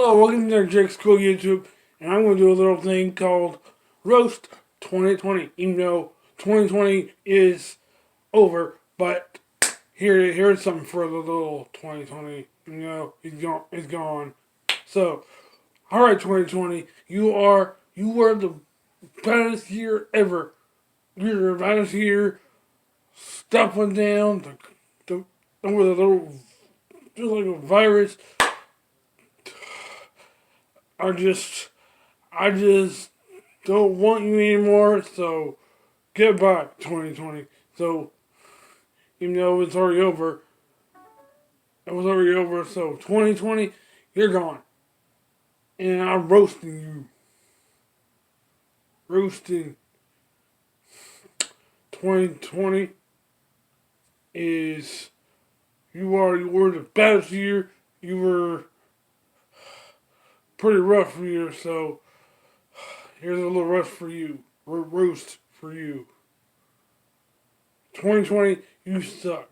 Hello, welcome to Jake's Cool YouTube, and I'm going to do a little thing called Roast 2020. Even though 2020 is over, but here's something for the little 2020. It's gone. So, alright 2020, you were the baddest year ever. You're the baddest year, stuffing down over the little, just like a virus. I just I just don't want you anymore, so goodbye, 2020. So, even though it's already over, it was already over, so 2020, you're gone. And I'm roasting you. Roasting 2020 is, you were the best year. You were pretty rough year, so here's a little roast for you. Roast for you. 2020, you suck.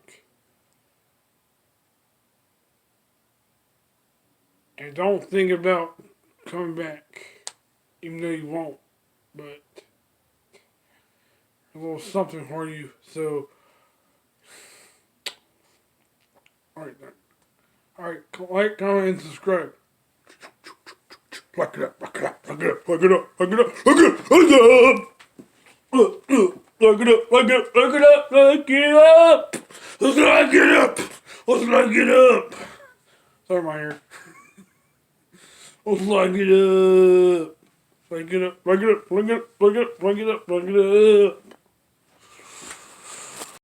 And don't think about coming back, even though you won't. But a little something for you. So, alright then. Alright, like, comment, and subscribe. Lock it up, lock it up, lock it up, lock it up, lock it up, lock it up, lock it up! Look it up, look it up, look it up, look it up! Look it up! Look it up! Sorry, my hair. Let's lock it up. Lock it up, lock it up, lock it up, lock it up, lock it up, lock it up.